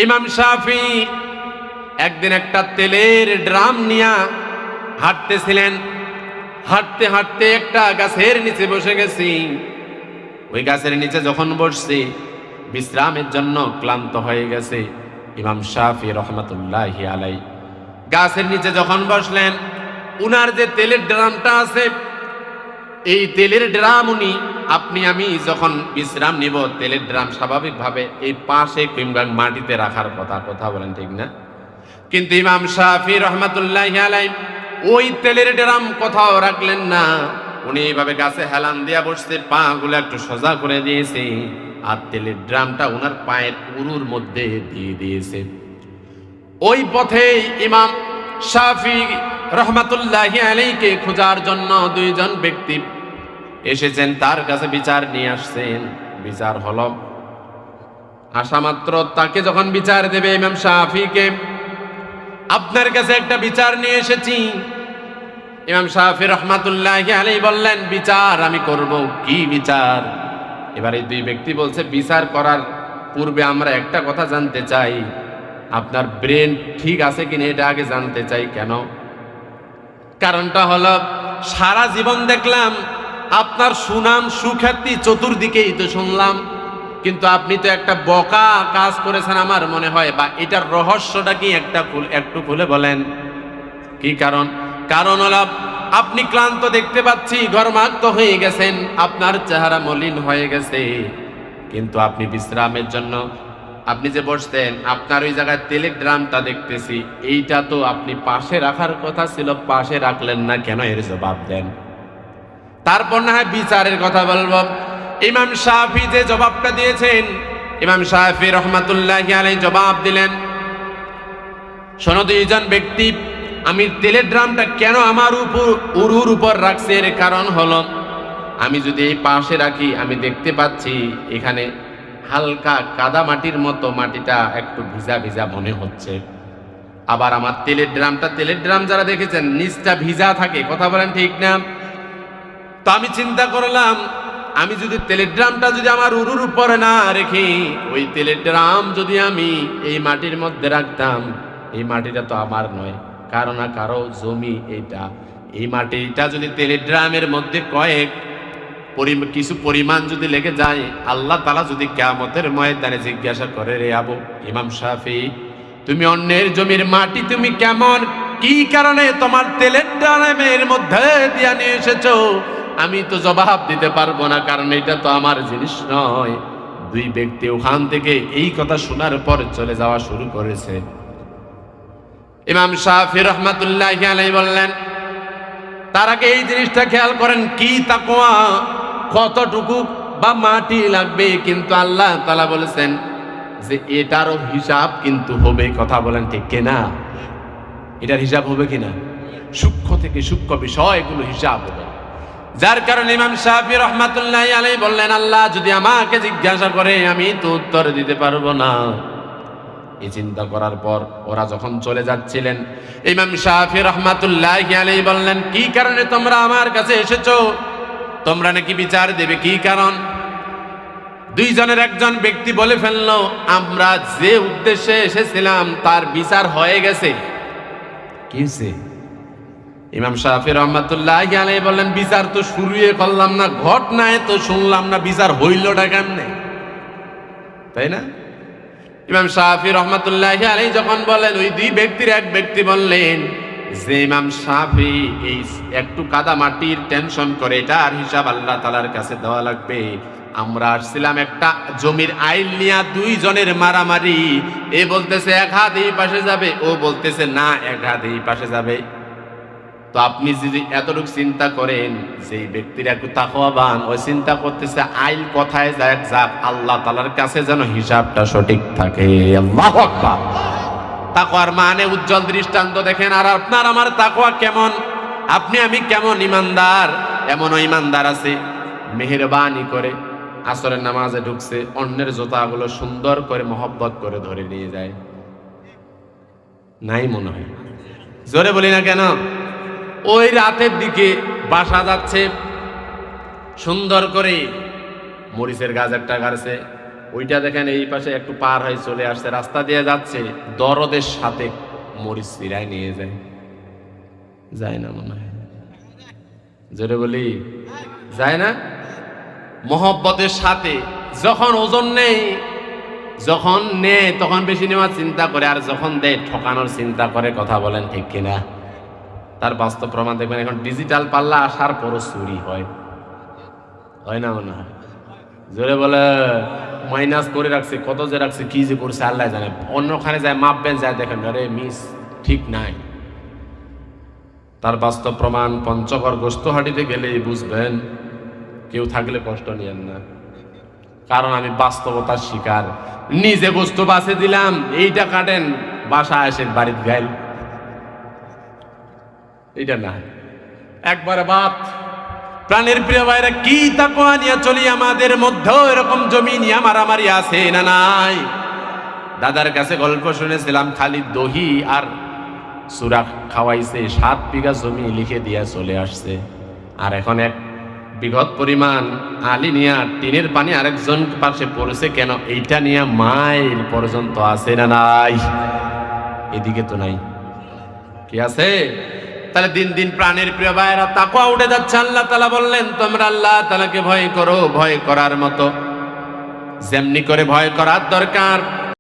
ইমাম শাফি একদিন একটা তেলের ড্রাম নিয়ে হাঁটতেছিলেন। হাঁটতে হাঁটতে একটা গাছের নিচে বসে গেছি। ওই গাছের নিচে যখন বসছি, বিশ্রামের জন্য ক্লান্ত হয়ে গেছে ইমাম শাফি রহমাতুল্লাহি আলাই। গাছের নিচে যখন বসলেন, উনার যে তেলের ড্রামটা আছে, এই তেলের ড্রাম উনি আমি যখন বিশ্রাম নিব, তেলের ড্রাম স্বাভাবিকভাবে এই পাশে কিংবা মাটিতে রাখার কথা বলেন, ঠিক না? কিন্তু ইমাম শাফি রহমাতুল্লাহি আলাই ওই তেলের ড্রাম কোথাও রাখলেন না। উনি এইভাবে গাছে হেলান দিয়া বসতে, পা গুলো একটু সোজা করে দিয়েছে, আর তেলের ড্রামটা উনার পায়ের উরুর মধ্যে দিয়ে দিয়েছে। ওই পথে ইমাম শাফি রহমাতুল্লাহি আলাইকে খোঁজার জন্য দুইজন ব্যক্তি এসেছেন, তার কাছে বিচার নিয়ে আসছেন। বিচার হলো, আসা মাত্র তাকে যখন বিচার দেবে ইমাম শাফিকে, আপনার কাছে একটা বিচার নিয়ে এসেছি। ইমাম শাফি রহমাতুল্লাহি আলাইহি বললেন, বিচার আমি করব। কি বিচার? এবারে দুই ব্যক্তি বলছে, বিচার করার পূর্বে আমরা একটা কথা জানতে চাই, আপনার ব্রেন ঠিক আছে কিনা এটা আগে জানতে চাই। কেন? কারণটা হলো, সারা জীবন দেখলাম আপনার সুনাম সুখ্যাতি চতুর্দিকেই তো শুনলাম, কিন্তু আপনি তো একটা বকা কাজ করেছেন আমার মনে হয়। বা এটার রহস্যটা কি একটু খুলে বলেন। কি কারণ? কারণ হলো, আপনি ক্লান্ত দেখতে পাচ্ছি, ঘর্মাক্ত হয়ে গেছেন, আপনার চেহারা মলিন হয়ে গেছে, কিন্তু আপনি বিশ্রামের জন্য আপনি যে বসতেন, আপনার ওই জায়গায় তেলের ড্রামটা দেখতেছি, এইটা তো আপনি পাশে রাখার কথা ছিল, পাশে রাখলেন না কেন? এর জবাব দেন। তারপর না হয় বিচারের কথা বলবো। ইমাম শাফি যে জবাবটা দিয়েছেন, ইমাম শাফি রহমাতুল্লাহি আলাইহি জবাব দিলেন, শোনো দুইজন ব্যক্তি, আমি তেলের ড্রামটা কেন আমার উরুর উপর রাখছি, এর কারণ হলো, আমি যদি এই পাশে রাখি, আমি দেখতে পাচ্ছি এখানে হালকা কাদা মাটির মতো, মাটিটা একটু ভিজা ভিজা মনে হচ্ছে। আবার আমার তেলের ড্রাম যারা দেখেছেন, নিচটা ভিজা থাকে, কথা বলেন ঠিক না? তো আমি চিন্তা করলাম, আমি যদি তেলের ড্রামটা যদি আমার উরুর উপরে না রেখে, ওই তেলের ড্রাম যদি আমি এই মাটির মধ্যে রাখতাম, এই মাটিটা তো আমার নয়, কারো না কারো জমি এইটা। এই মাটিটা যদি তেলের ড্রামের মধ্যে কিছু পরিমাণ যদি লেগে যায়, আল্লাহ তাআলা যদি কিয়ামতের ময়দানে জিজ্ঞাসা করে, রে আবু ইমাম শাফি, তুমি অন্যের জমির মাটি তুমি কেমন, কি কারণে তোমার তেলের ড্রামের মধ্যে দিয়া নিয়ে এসেছো, আমি তো জবাব দিতে পারবো না, কারণ এটা তো আমার জিনিস নয়। দুই ব্যক্তি ওখান থেকে এই কথা শোনার পর চলে যাওয়া শুরু করেছে। ইমাম শাফি রহমাতুল্লাহি আলাইহি বললেন, তার আগে এই জিনিসটা খেয়াল করেন, কি তাকওয়া, কতটুকু বা মাটি লাগবে, কিন্তু আল্লাহ তাআলা বলেছেন যে এটারও হিসাব কিন্তু হবে। কথা বলেন ঠিক কিনা? এটার হিসাব হবে কিনা? সূক্ষ্ম থেকে সূক্ষ্ম বিষয়গুলো হিসাব হবে। যার কারণে ইমাম শাফি রহমাতুল্লাহি আলাইহি বললেন, আল্লাহ যদি আমাকে জিজ্ঞাসা করে, আমি তো উত্তর দিতে পারবো না। এই চিন্তা করার পর ওরা যখন চলে যাচ্ছিলেন, ইমাম শাফি রাহমাতুল্লাহি আলাইহি বললেন, কি কারণে তোমরা আমার কাছে এসেছো? তোমরা নাকি বিচার দেবে, কি কারণ? দুইজনের একজন ব্যক্তি বলে ফেললো, আমরা যে উদ্দেশ্যে এসেছিলাম তার বিচার হয়ে গেছে। কি হয়েছে? ইমাম শাফি রাহমাতুল্লাহি আলাইহি বললেন, বিচার তো শুরুই করলাম না, ঘটনায় তো শুনলাম না, বিচার হইলটা কেমনে? তাই না? ইমাম শাফি রহমাতুল্লাহি আলাইহি যখন বলেন, ওই দুই ব্যক্তির এক ব্যক্তি বললেন যে ইমাম শাফি এই একটু কাদা মাটির টেনশন করে, এটার হিসাব আল্লাহ তাআলার কাছে দেওয়া লাগবে। আমরা আসছিলাম একটা জমির আইল নিয়ে, দুইজনের মারামারি, এ বলতেছে এক হাত এই পাশে যাবে, ও বলতেছে না এক হাত এই পাশে যাবে। তো আপনি যদি এতটুকু চিন্তা করেন, যেই ব্যক্তির একটু তাকওয়াবান, ওই চিন্তা করতেছে আইল কোথায় যায়, যাক আল্লাহ তাআলার কাছে যেন হিসাবটা সঠিক থাকে। আল্লাহু আকবার। তাকওয়ার মানে উজ্জ্বল দৃষ্টান্ত দেখেন। আর আপনার আমার তাকওয়া কেমন, আপনি আমি কেমন ইমানদার? এমনও ইমানদার আছে মেহেরবানি করে আসরের নামাজে ঢুকছে, অন্যের জুতাগুলো সুন্দর করে মহব্বত করে ধরে নিয়ে যায়। নাই মনে হয়? জোরে বলি না কেন? ওই রাতের দিকে বাসা যাচ্ছে, সুন্দর করে মরিচের গাছ একটা গাড়ছে, ওইটা দেখেন এই পাশে একটু পার হয়ে চলে আসছে, রাস্তা দিয়ে যাচ্ছে, দরদের সাথে মরিচ চিরায় নিয়ে যায়। যায় না মনে হয়, জোরে বলি যায় না? মোহব্বতের সাথে যখন ওজন নেই, যখন নেয় তখন বেশি নেওয়ার চিন্তা করে, আর যখন দেয় ঠকানোর চিন্তা করে। কথা বলেন ঠিক কিনা? তার বাস্তব প্রমাণ দেখবেন। এখন ডিজিটাল পাল্লা আসার পরও চুরি হয়, হয় না মনে হয়? জোরে বলে। মাইনাস করে রাখছে, কত যে রাখছে, কি যে করছে আল্লাহ জানে। অন্যখানে যায় মাপবেন, যায় দেখেন আরে মিস ঠিক নাই। তার বাস্তব প্রমাণ পঞ্চগড় গোস্তহাটিতে গেলেই বুঝবেন। কেউ থাকলে কষ্ট নিয়েন না, কারণ আমি বাস্তবতার শিকার। নিজে গোস্ত বাসে দিলাম, এইটা কাটেন, বাসা আসেন বাড়ির গাইল, এইটা না একবারে বাদ। প্রাণের প্রিয় ভাইরা, কি তাকওয়া নিয়ে চলি? আমাদের মধ্যেও এরকম জমি নিয়ে মারামারি আছে না নাই? দাদার কাছে গল্প শুনেছিলাম, খালি দহি আর সুরা খাওয়াইছে, 7 বিঘা জমি লিখে দিয়া চলে আসছে। আর এখন এক বিঘত পরিমাণ আলি নিয়া টিনের পানি আরেকজন পাশে পড়েছে। কেন? এইটা নিয়ে মাইল পর্যন্ত আছে না নাই? এদিকে তো নাই, কি আছে? তাহলে দিন দিন প্রাণের প্রিয় ভাইরা তাকওয়া উঠে যাচ্ছে। আল্লাহ তাআলা বললেন, তোমরা আল্লাহ তাআলাকে ভয় করো, ভয় করার মতো যেমনি করে ভয় করার দরকার